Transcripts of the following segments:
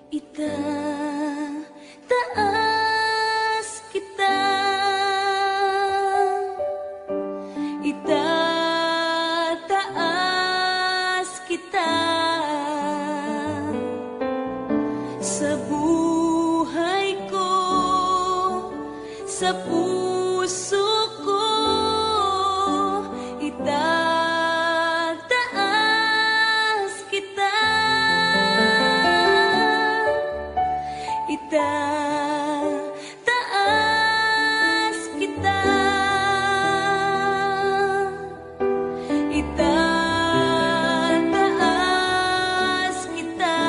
Itataas kita, itataas kita sa buhay ko, sa puso ko. Itataas kita, itataas kita, itataas kita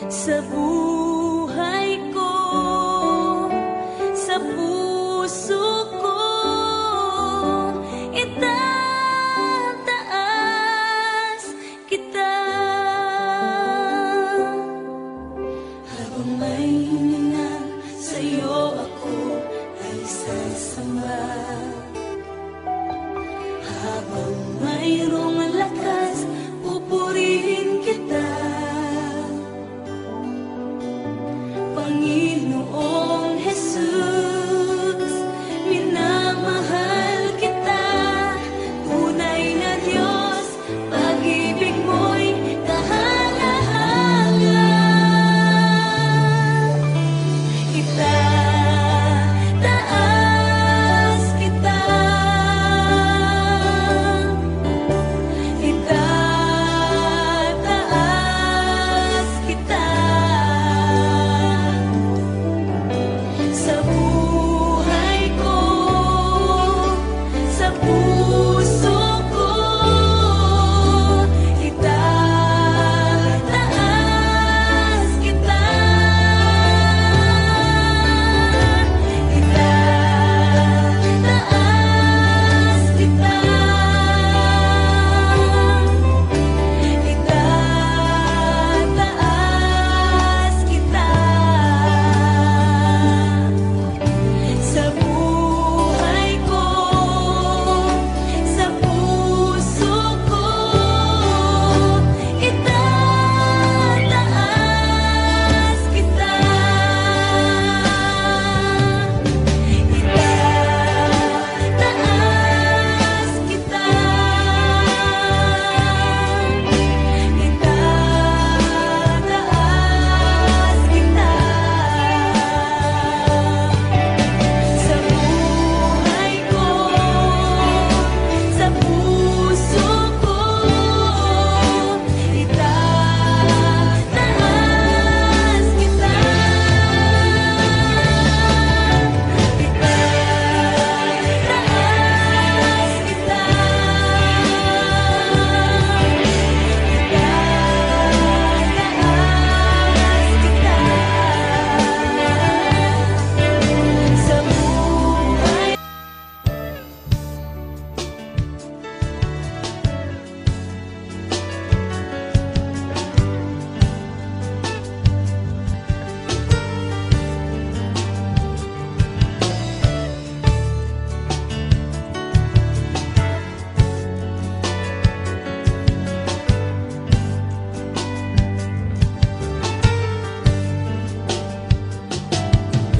sa buhay ko, sa puso ko. Itataas kita. Habang may hininga sa'yo ako ay sasamba, habang mayroong lakas pupurihin kita, Panginoong Jesus, minamahal kita. Tunay na Diyos, pag-ibig mo'y kahanga-hanga. Itataas kita, itataas kita sa buhay ko, sa puso ko. Itataas kita, itataas kita, itataas kita sa buhay ko, sa puso ko. Itataas kita, itataas kita, itataas kita sa buhay ko, sa puso ko. Itataas kita, itataas kita, itataas kita sa buhay.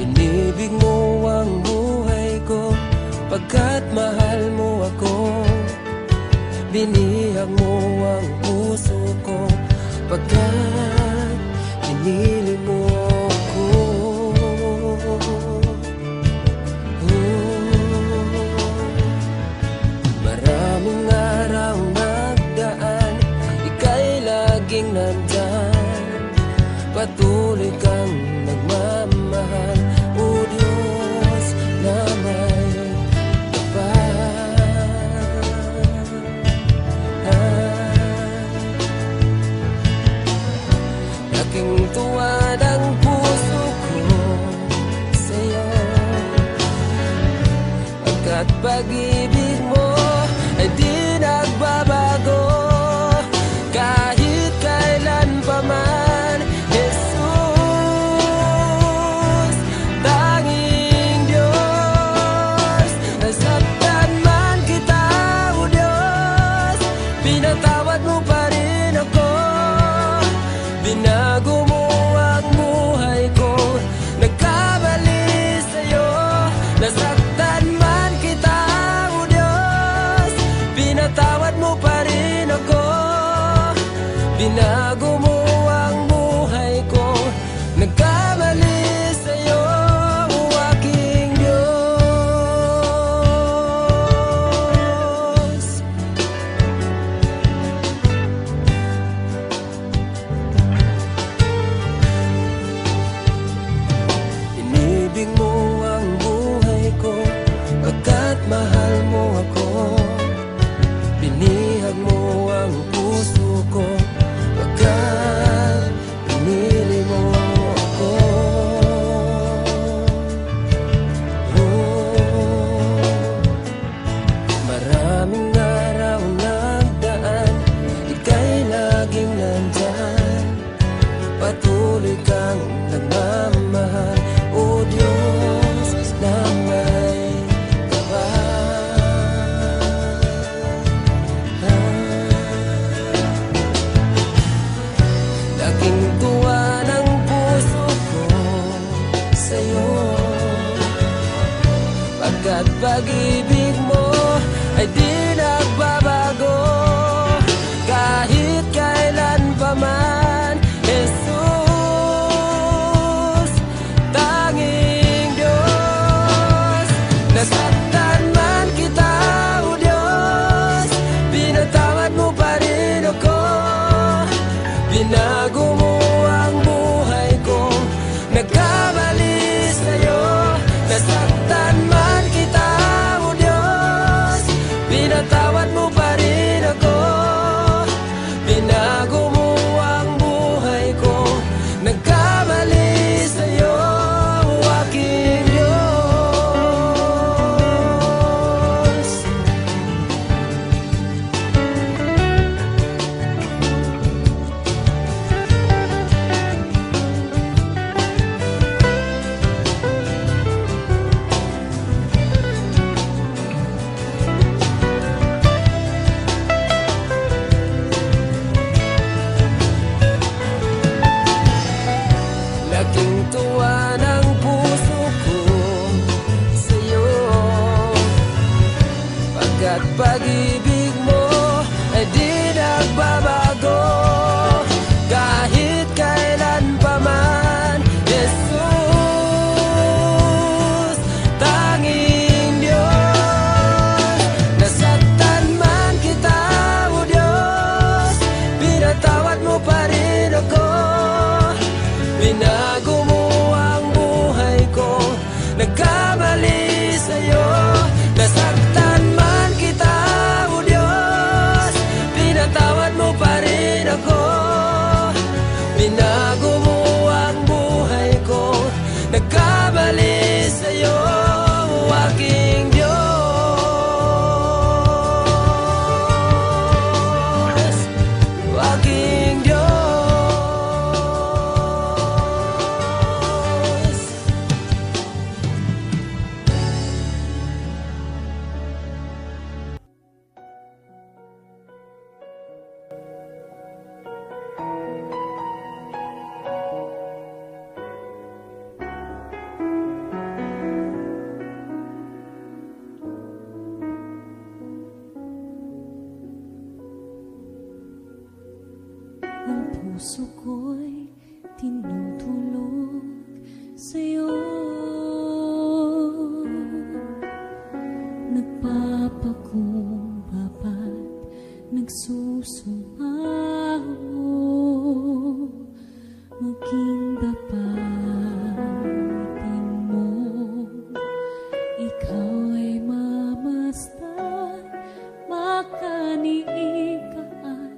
Inibig mo ang buhay ko, pagkat mahal mo ako. Binihag mo ang puso ko, pagkat pinili mo ako. Maraming araw nagdaan, ika'y laging nandyan. Patuloy kang nagmamahal, o Diyos na may kapal. Laking tuwa ng puso ko sa'yo, pagkat pag-ibig mo ay di nagbabago kahit kailan pa man. Jesus, tanging Diyos, nasaktan man kita, o Diyos, pinatawad mo pa rin ako. Binago mo ang buhay ko, nagkamali sa'yo ang aking Diyos. Inibig mo ang buhay ko, pagkat mahal mo ako. Binihag mo ang puso ko, pagkat pinili mo ako. Maraming araw nagdaan, ika'y laging nandyan. Patuloy kang nagmamahal, o Diyos na may laking tuwa ng puso ko sa'yo, pagkat pag-ibig mo ay di nagbabago kahit kailan pa man. Jesus, tanging Diyos. Nasaktan man kita, o Diyos, pinatawad mo pa rin ako. Binago mo ang buhay ko, nagkamali sa'yo. Nasaktan man kita, o Diyos, pinatawad mo pa rin ako. Binago mo ang buhay ko, nagkamali sa'yo ang aking Diyos. Laking tuwa ng puso ko sa'yo, pagkat pag-ibig mo ay di nagbabago kahit kailan pa man. Jesus, tanging Diyos. Nasaktan man kita, o Diyos, pinatawad mo pa rin ako. Binago mo ang buhay ko, nagkamali sa'yo. Nasaktan man kita, o Diyos, pinatawad mo pa rin ako. Binago mo ang buhay ko, nagkamali sa'yo ang aking Diyos, aking Diyos. Ang puso ko'y tinutulog sa'yo. Nagpapakumbaba't nagsusumaho, maging dapatin mo. Ikaw ay mamasdan, makaniig ka at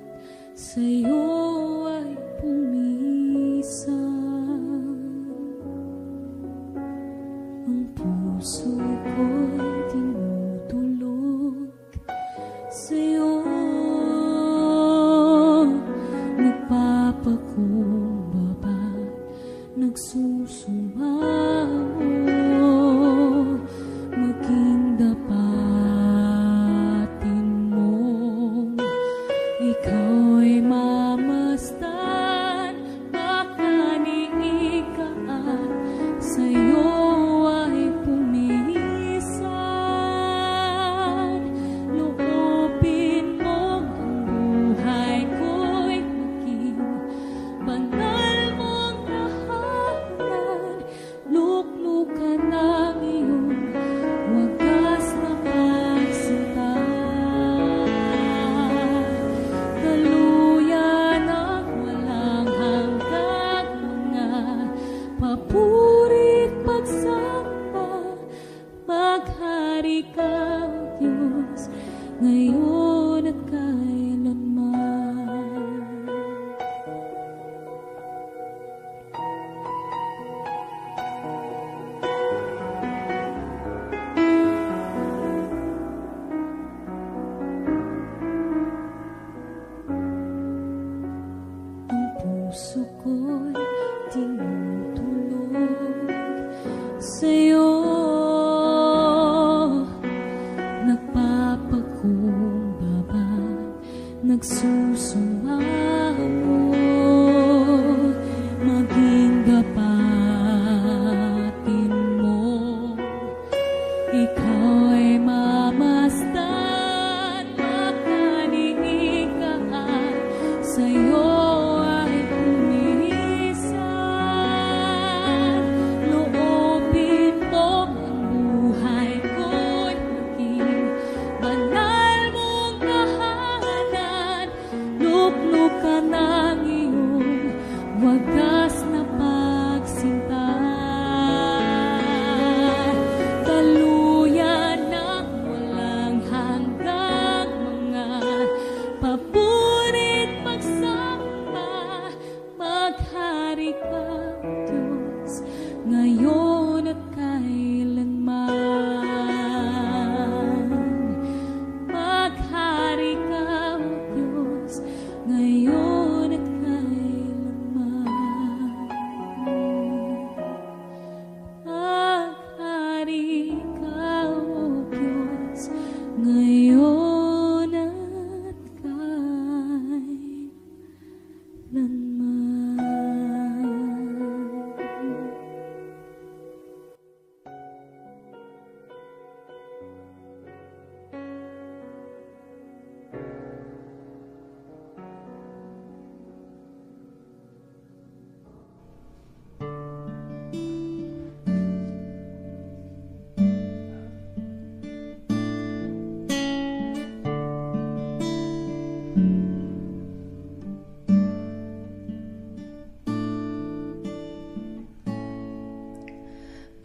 sa'yo ay pumisan. Ang puso ko'y tinutulog sa'yo. Nagpapakumbaba, nagsusumaho, maging dapatin mo. Ikaw ay mama puso ko'y tinutulog sa'yo. Nagpapakumbaba, nagsusumamo, maging dapatin mo. Ikaw ay mamasdan, makaniig ka at sa'yo ay kumisan. Loobin mo ang buhay ko'y maging banal mong tahanan. Lukluk ka ng iyong wagas na pagsinta. Daluyan ng walang hanggang mga paborit magsama. Maghari ka, Diyos, ngayon at kailanman. Maghari ka, Diyos, ngayon at kailanman. Maghari ka, Diyos, ngayon at kailanman.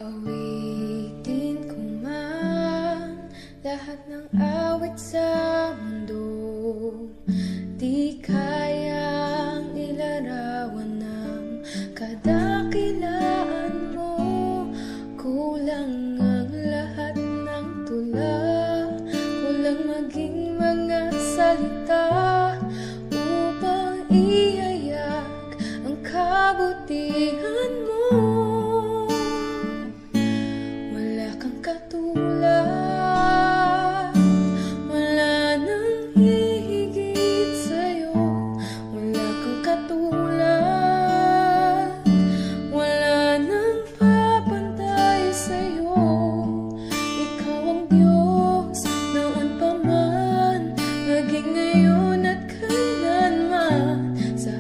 Awitin ko man lahat ng awit sa mundo, di kayang ilarawan ng kadakilaan mo. Kulang ang lahat ng tula, kulang maging mga salita upang ihayak ang kabutihan mo. Wala kang katulad, wala nang hihigit sa'yo. Wala kang katulad, wala nang papantay sa'yo. Ikaw ang Diyos noon pa man, maging ngayon at kailanman. Sa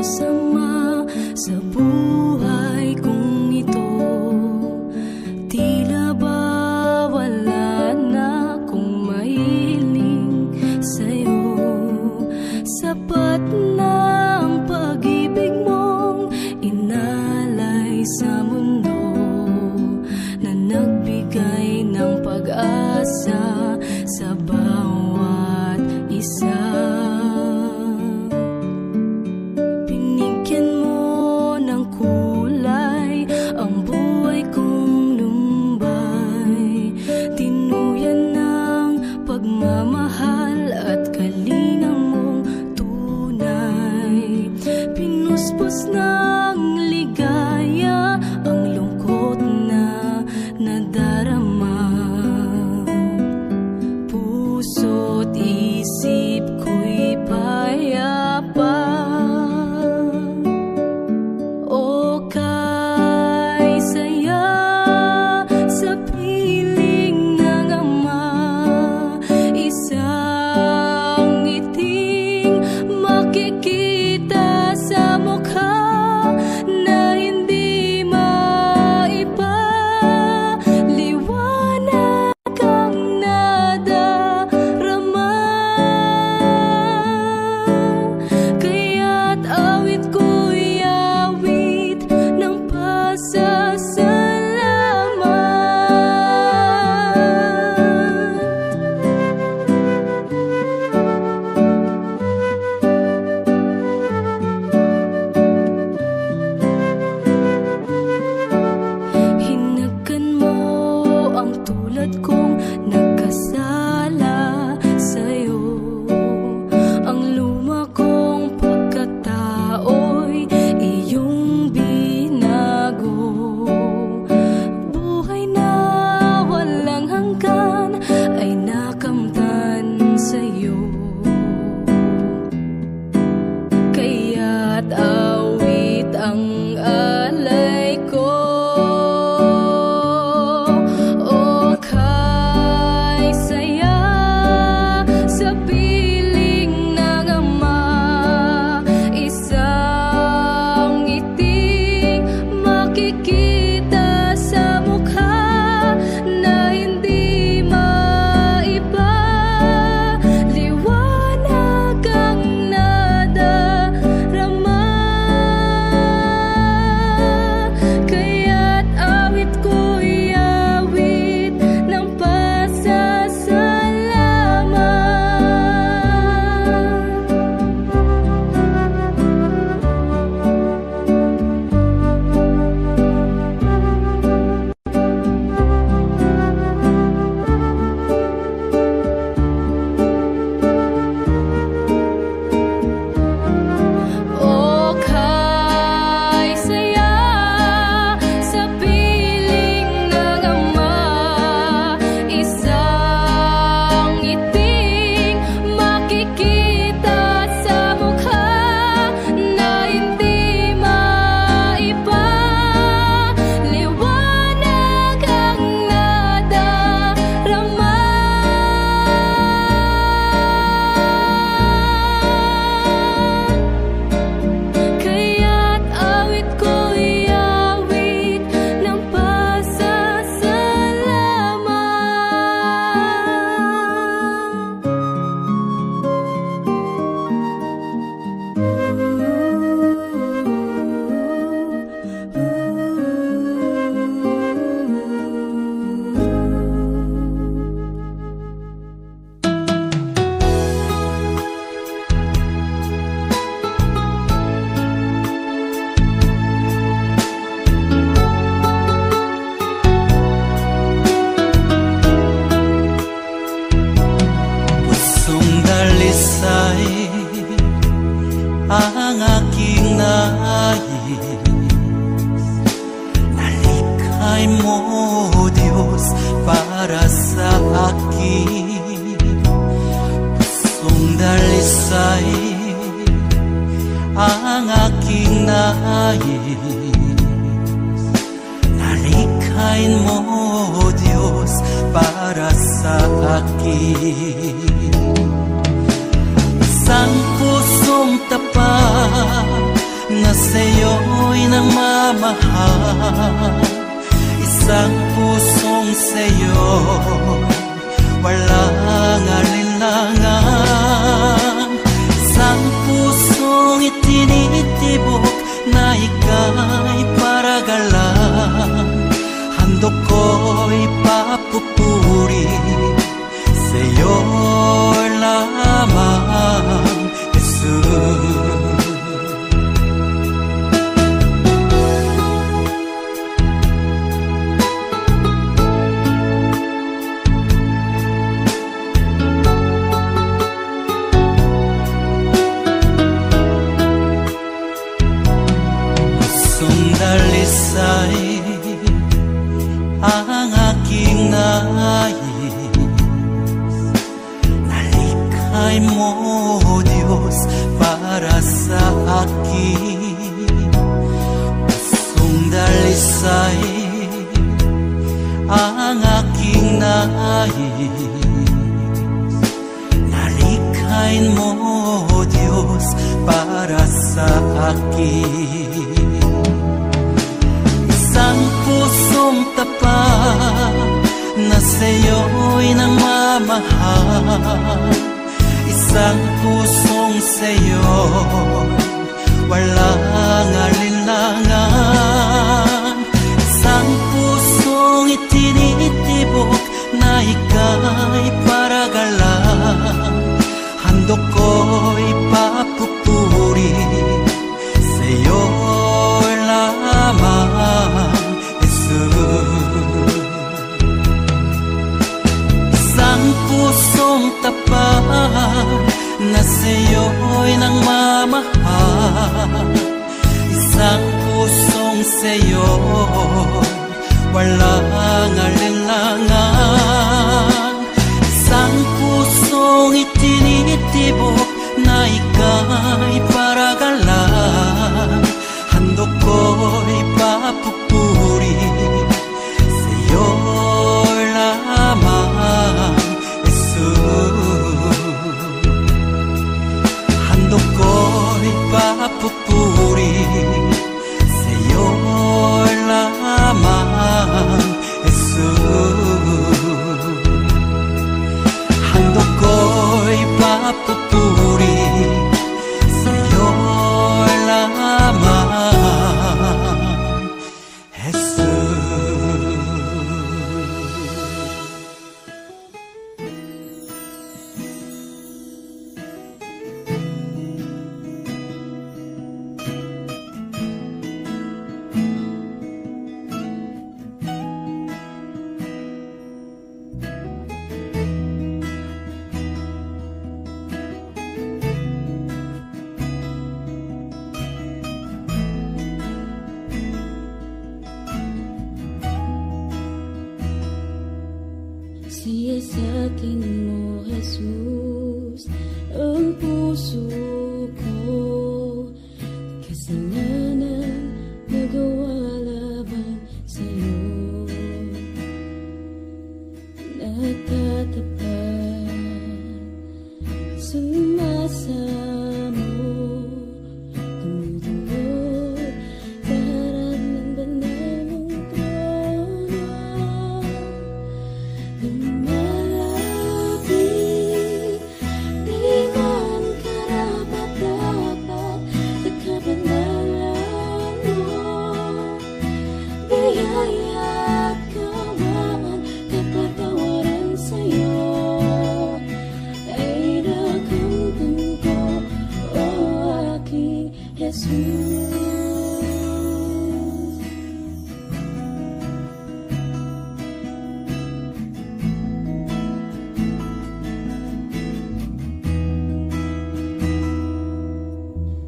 Diyos Ama sa buhay kong ito. Tila ba wala na akong mahiling sa'yo? Sapat na ang pag-ibig mong inalay sa mundo, na nagbigay ng pag-asa sa bawat isa. Binigyan mo ng kulay ang buhay kong lumbay, tinuyan ng pagmamahal at kalinang mong tunay. Pinuspos ng ligaya ang lungkot na nadarama, puso't isip ko'y payapa. O kay saya sa piling ng Ama, isang ngiting makikita sa mukha na hindi maipaliwanag ang nadarama. Kaya't awit ko'y awit ng pasasalamat. Hinagkan mo ang tulad kong nagkasala sa'yo. Ang luma kong pagkatao'y iyong binago. Buhay na walang hanggan ay nakamtan sa'yo. Kaya't awit ang alay ko. O kay saya sa piling ng Ama, isang ngiting makikita sa mukha na hindi maipaliwanag ang nadarama. Kaya't awit ko'y awit ng pasasalamat. O kay saya sa piling ng Ama, isang ngiting makikita sa mukha na hindi maipaliwanag ang nadarama. Kaya't awit ko'y awit ng Pusong dalisay ang aking nais, nalikhay mo Diyos para sa akin. Pusong dalisay ang aking nais, nalikhay mo Diyos para sa akin. Isang pusong tapat na sa'yo'y nagmamahal. Isang pusong sa'yo, walang alinlangan. Isang pusong itinitibok na ika'y paragalan. Handog ko'y papupuri sa'yo lamang, Jesus. Dalisay ang aking nais, nalikhay mo, Diyos, para sa akin. Pusong dalisay ang aking nais, nalikhay mo, Diyos, para sa akin. Isang pusong tapat na sa'yo'y nagmamahal. Isang pusong sa'yo, walang alinlangan. Isang pusong itinitibok na ika'y paragalan. Handog ko'y papupuri sa'yo lamang, Jesus. Isang pusong tapat na sa'yo'y nagmamahal. Isang pusong sa'yo, walang alinlangan. Isang pusong itinitibok na ika'y paragalan. Handog ko'y papupuri sa'yo lamang, Jesus. Handog ko'y papupuri sa'yo lamang, Jesus. Handog ko'y papupuri sa'yo lamang, Siyasatin mo, Jesus, ang puso ko. Kasalanan nagawa laban sa'yo, natatapat, sumasamo, dumudulog sa harap ng banal mong trono. Lumalapit, di man karapat-dapat sa kabanalan mo. Biyaya at kawan, kapatawaran sa'yo ay nakamtan ko, o aking Jesus.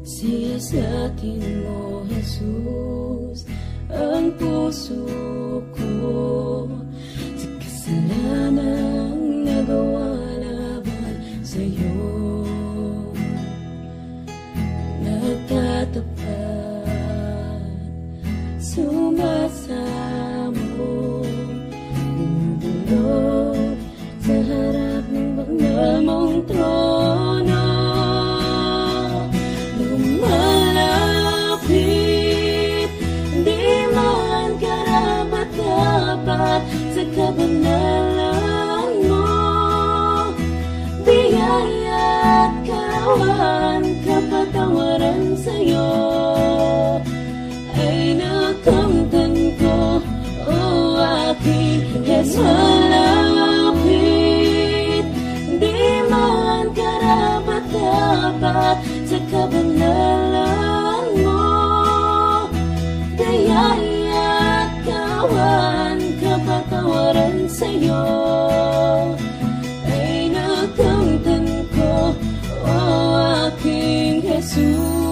Siyasatin mo, Jesus, ang puso ko. Sa kasalanang nagawa laban sa'yo, nagtatapat, sumasamo, dumudulog sa harap ng banal mong trono. Lumalapit, kabanalan mo. Dayaya at kawan, kapatawaran sa'yo ay nakamtan ko, o aking Jesus.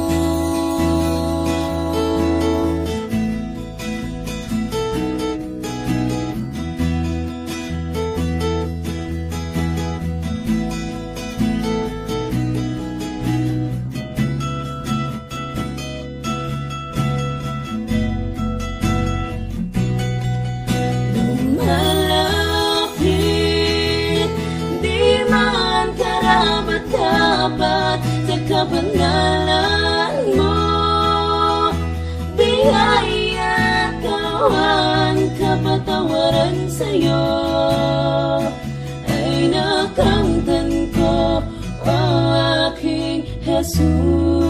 Dapat sa kabanalan mo, biyaya, kawan, kapatawaran sa'yo ay nakamtan ko, o aking Jesus.